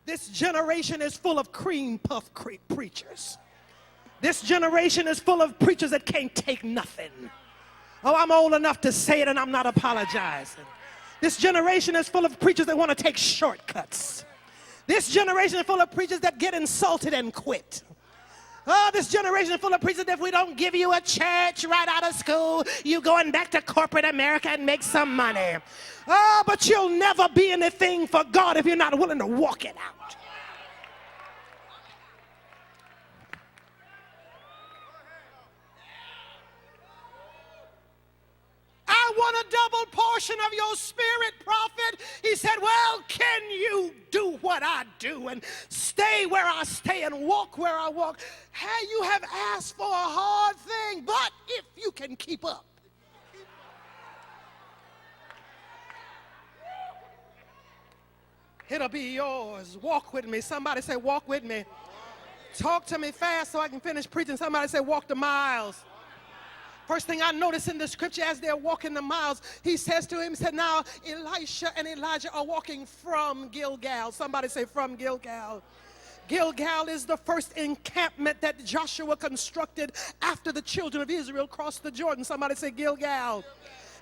This generation is full of cream puff preachers. This generation is full of preachers that can't take nothing. Oh, I'm old enough to say it and I'm not apologizing. This generation is full of preachers that want to take shortcuts. This generation is full of preachers that get insulted and quit. Oh, this generation is full of preachers that if we don't give you a church right out of school, you going back to corporate America and make some money. Oh, but you'll never be anything for God if you're not willing to walk it out. I want a double portion of your spirit, prophet. He said, well, can you do what I do and stay where I stay and walk where I walk? Hey, you have asked for a hard thing, but if you can keep up. It'll be yours. Walk with me. Somebody say, walk with me. Talk to me fast so I can finish preaching. Somebody say, walk the miles. First thing I notice in the scripture as they're walking the miles, he says to him, he said, now Elisha and Elijah are walking from Gilgal. Somebody say, from Gilgal. Gilgal is the first encampment that Joshua constructed after the children of Israel crossed the Jordan. Somebody say, Gilgal.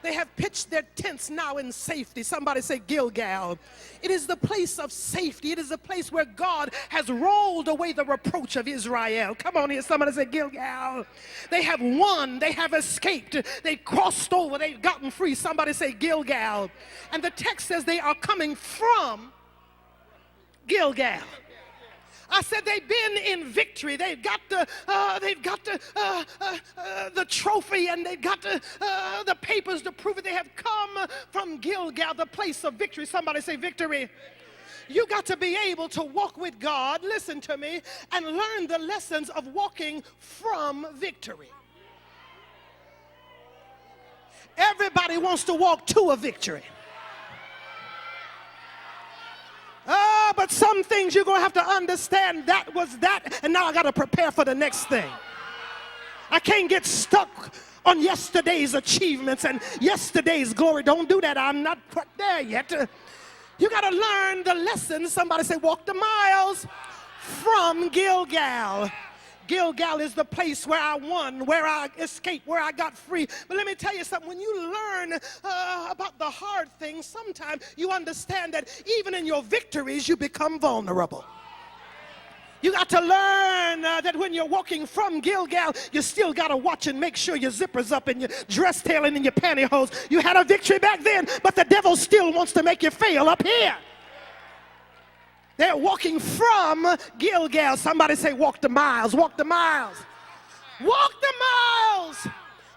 They have pitched their tents now in safety. Somebody say Gilgal. It is the place of safety. It is the place where God has rolled away the reproach of Israel. Come on here, somebody say Gilgal. They have won. They have escaped. They crossed over. They've gotten free. Somebody say Gilgal. And the text says they are coming from Gilgal. I said they've been in victory. They've got the trophy, and they've got the papers to prove it. They have come from Gilgal, the place of victory. Somebody say victory. You got to be able to walk with God, listen to me, and learn the lessons of walking from victory. Everybody wants to walk to a victory. Oh, but some things you're going to have to understand. That was that, and now I got to prepare for the next thing. I can't get stuck on yesterday's achievements and yesterday's glory. Don't do that. I'm not quite there yet. You got to learn the lessons. Somebody say, walk the miles from Gilgal. Gilgal is the place where I won, where I escaped, where I got free. But let me tell you something. When you learn about the hard things, sometimes you understand that even in your victories, you become vulnerable. You got to learn that when you're walking from Gilgal, you still got to watch and make sure your zipper's up and your dress tail and in your pantyhose. You had a victory back then, but the devil still wants to make you fail up here. They're walking from Gilgal. Somebody say, walk the miles, walk the miles. Walk the miles.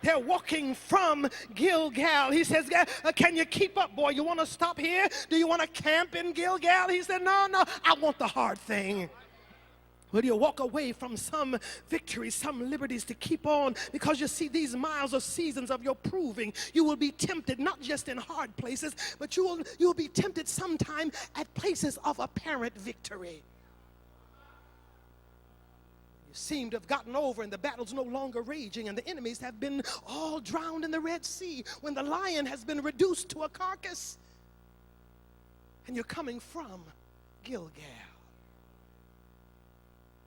They're walking from Gilgal. He says, can you keep up, boy? You want to stop here? Do you want to camp in Gilgal? He said, no, I want the hard thing. Will you walk away from some victories, some liberties to keep on? Because you see, these miles are seasons of your proving. You will be tempted, not just in hard places, but you will be tempted sometime at places of apparent victory. You seem to have gotten over and the battle's no longer raging and the enemies have been all drowned in the Red Sea when the lion has been reduced to a carcass. And you're coming from Gilgal.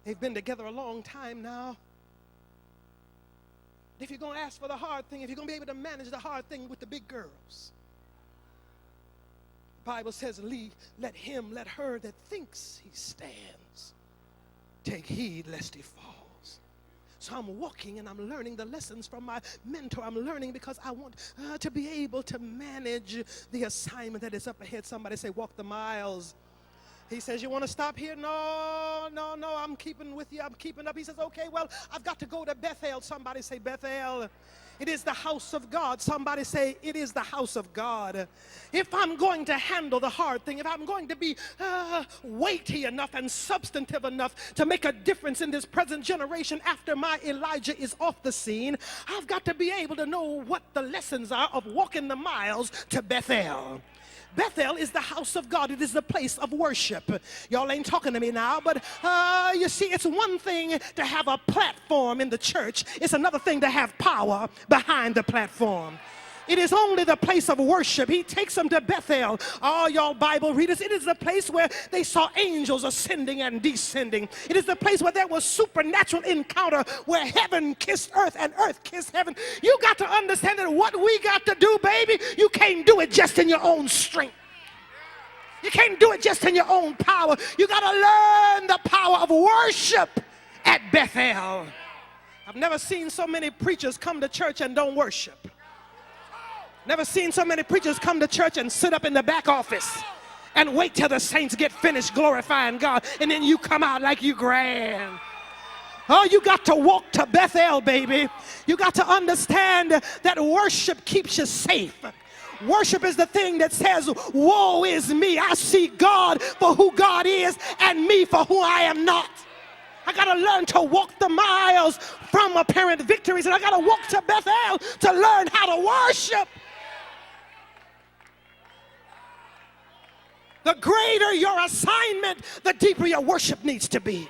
They've been together a long time now. If you're going to ask for the hard thing, if you're going to be able to manage the hard thing with the big girls, the Bible says, let him, let her that thinks he stands, take heed lest he falls. So I'm walking and I'm learning the lessons from my mentor. I'm learning because I want to be able to manage the assignment that is up ahead. Somebody say, walk the miles. He says, you want to stop here? No, I'm keeping with you. I'm keeping up. He says, okay, well, I've got to go to Bethel. Somebody say Bethel. It is the house of God. Somebody say, it is the house of God. If I'm going to handle the hard thing, if I'm going to be weighty enough and substantive enough to make a difference in this present generation after my Elijah is off the scene, I've got to be able to know what the lessons are of walking the miles to Bethel. Bethel is the house of God. It is the place of worship. Y'all ain't talking to me now, but you see, it's one thing to have a platform in the church. It's another thing to have power behind the platform. It is only the place of worship. He takes them to Bethel. All y'all Bible readers, it is the place where they saw angels ascending and descending. It is the place where there was supernatural encounter, where heaven kissed earth and earth kissed heaven. You got to understand that what we got to do, baby, you can't do it just in your own strength. You can't do it just in your own power. You got to learn the power of worship at Bethel. I've never seen so many preachers come to church and don't worship. Never seen so many preachers come to church and sit up in the back office and wait till the saints get finished glorifying God, and then you come out like you grand. Oh, you got to walk to Bethel, baby. You got to understand that worship keeps you safe. Worship is the thing that says, woe is me. I see God for who God is and me for who I am not. I got to learn to walk the miles from apparent victories, and I got to walk to Bethel to learn how to worship. The greater your assignment, the deeper your worship needs to be.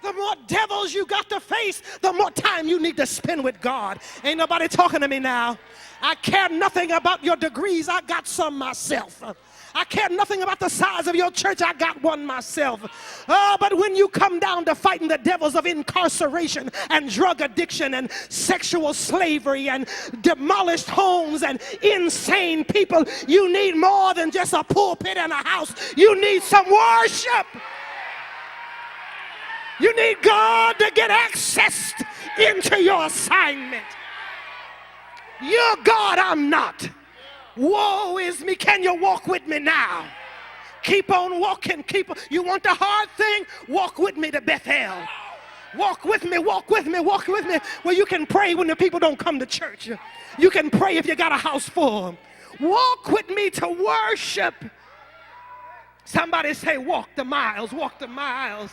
The more devils you got to face, the more time you need to spend with God. Ain't nobody talking to me now. I care nothing about your degrees. I got some myself. I care nothing about the size of your church. I got one myself. But when you come down to fighting the devils of incarceration and drug addiction and sexual slavery and demolished homes and insane people, you need more than just a pulpit and a house. You need some worship. You need God to get access into your assignment. You're God, I'm not. Woe is me. Can you walk with me now? Keep on walking. You want the hard thing? Walk with me to Bethel. Walk with me, walk with me, walk with me. Well, you can pray when the people don't come to church. You can pray if you got a house full. Walk with me to worship. Somebody say, walk the miles, walk the miles.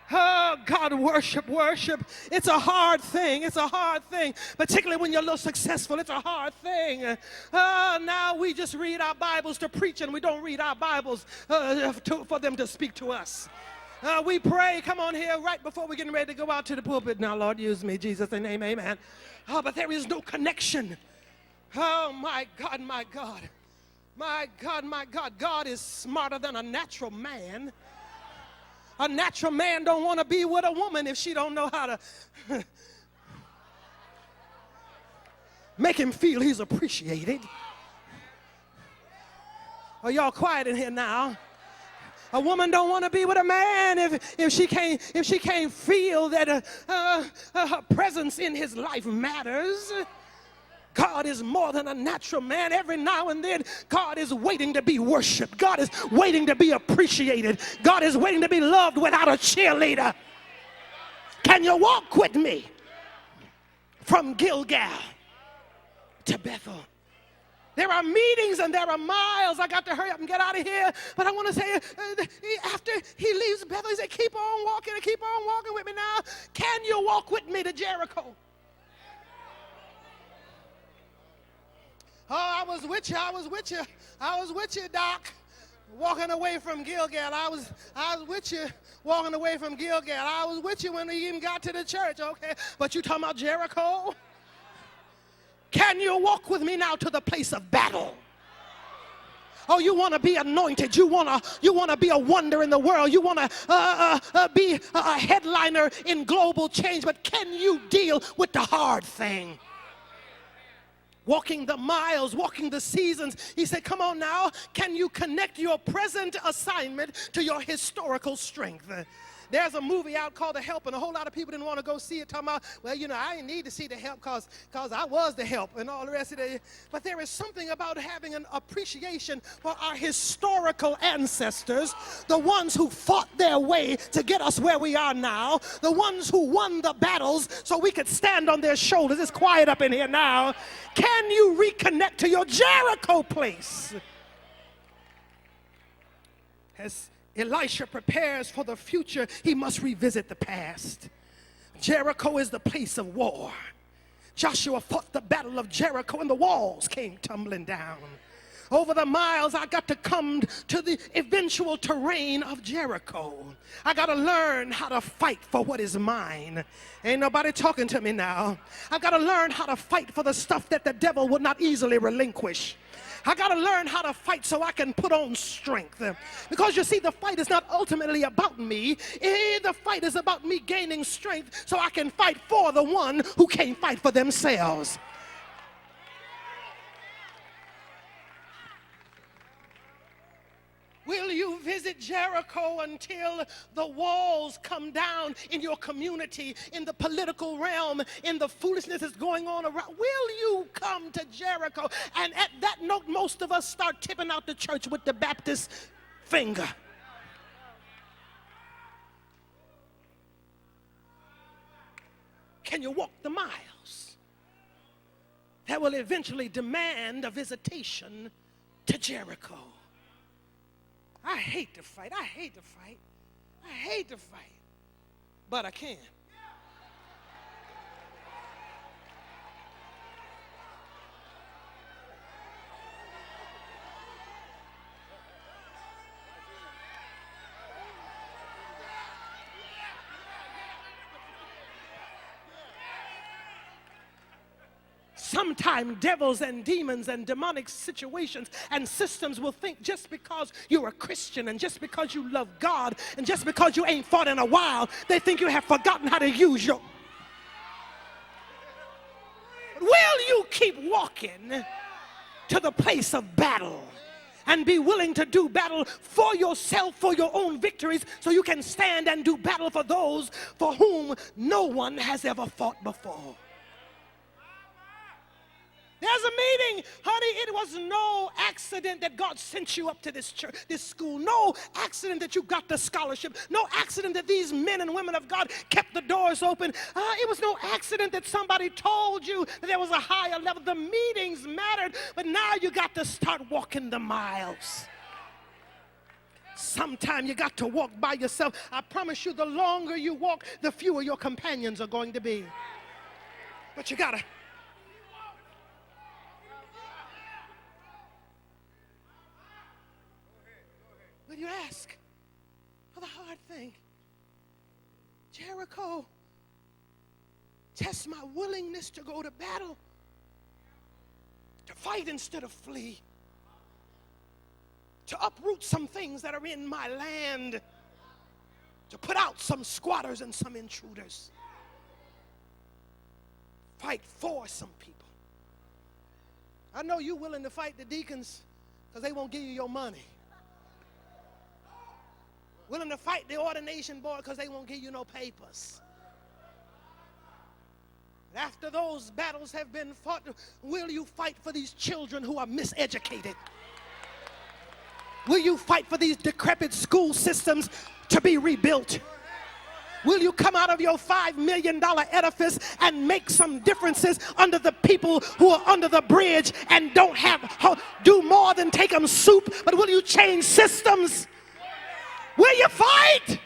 Oh, God, worship, worship. It's a hard thing. It's a hard thing, particularly when you're a little successful. It's a hard thing. Now we just read our Bibles to preach, and we don't read our Bibles for them to speak to us. We pray, come on here, right before we're getting ready to go out to the pulpit. Now, Lord, use me, Jesus, and name, amen. But there is no connection. Oh, my God, my God. My God, my God. God is smarter than a natural man. A natural man don't want to be with a woman if she don't know how to make him feel he's appreciated. Are y'all quiet in here now? A woman don't want to be with a man if she can't feel that her presence in his life matters. God is more than a natural man. Every now and then, God is waiting to be worshiped. God is waiting to be appreciated. God is waiting to be loved without a cheerleader. Can you walk with me from Gilgal to Bethel? There are meetings and there are miles. I got to hurry up and get out of here. But I want to say, after he leaves Bethel, he said, keep on walking with me now. Can you walk with me to Jericho? Oh, I was with you, Doc, walking away from Gilgal. I was with you walking away from Gilgal. I was with you when we even got to the church, okay? But you talking about Jericho? Can you walk with me now to the place of battle? Oh, you want to be anointed. You want to be a wonder in the world. You want to be a headliner in global change. But can you deal with the hard thing? Walking the miles, walking the seasons. He said, come on now, can you connect your present assignment to your historical strength? There's a movie out called The Help, and a whole lot of people didn't want to go see it, talking about, well, you know, I didn't need to see The Help because I was the help and all the rest of it. But there is something about having an appreciation for our historical ancestors, the ones who fought their way to get us where we are now, the ones who won the battles so we could stand on their shoulders. It's quiet up in here now. Can you reconnect to your Jericho place? As Elisha prepares for the future, he must revisit the past. Jericho is the place of war. Joshua fought the battle of Jericho and the walls came tumbling down. Over the miles, I got to come to the eventual terrain of Jericho. I got to learn how to fight for what is mine. Ain't nobody talking to me now. I got to learn how to fight for the stuff that the devil would not easily relinquish. I got to learn how to fight so I can put on strength. Because you see, the fight is not ultimately about me. The fight is about me gaining strength so I can fight for the one who can't fight for themselves. Will you visit Jericho until the walls come down in your community, in the political realm, in the foolishness that's going on around? Will you come to Jericho? And at that note, most of us start tipping out the church with the Baptist finger. Can you walk the miles that will eventually demand a visitation to Jericho? I hate to fight. I hate to fight. I hate to fight. But I can. Sometimes devils and demons and demonic situations and systems will think just because you're a Christian and just because you love God and just because you ain't fought in a while, they think you have forgotten how to use your... Will you keep walking to the place of battle and be willing to do battle for yourself, for your own victories, so you can stand and do battle for those for whom no one has ever fought before? There's a meeting, honey. It was no accident that God sent you up to this church, this school. No accident that you got the scholarship. No accident that these men and women of God kept the doors open. It was no accident that somebody told you that there was a higher level. The meetings mattered, but now you got to start walking the miles. Sometime you got to walk by yourself. I promise you, the longer you walk, the fewer your companions are going to be. But you gotta. But you ask for the hard thing. Jericho, test my willingness to go to battle, to fight instead of flee, to uproot some things that are in my land, to put out some squatters and some intruders. Fight for some people. I know you're willing to fight the deacons because they won't give you your money. Willing to fight the ordination board because they won't give you no papers. After those battles have been fought, will you fight for these children who are miseducated? Will you fight for these decrepit school systems to be rebuilt? Will you come out of your $5 million edifice and make some differences under the people who are under the bridge and don't do more than take them soup? But will you change systems? Will you fight?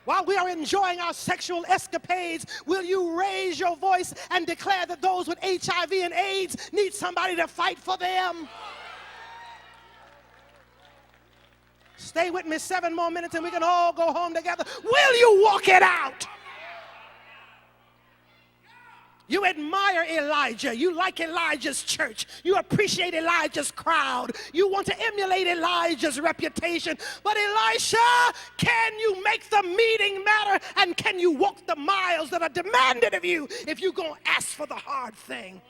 While we are enjoying our sexual escapades, will you raise your voice and declare that those with HIV and AIDS need somebody to fight for them? Stay with me 7 more minutes and we can all go home together. Will you walk it out? You admire Elijah. You like Elijah's church. You appreciate Elijah's crowd. You want to emulate Elijah's reputation. But Elisha, can you make the meeting matter? And can you walk the miles that are demanded of you if you're going to ask for the hard thing?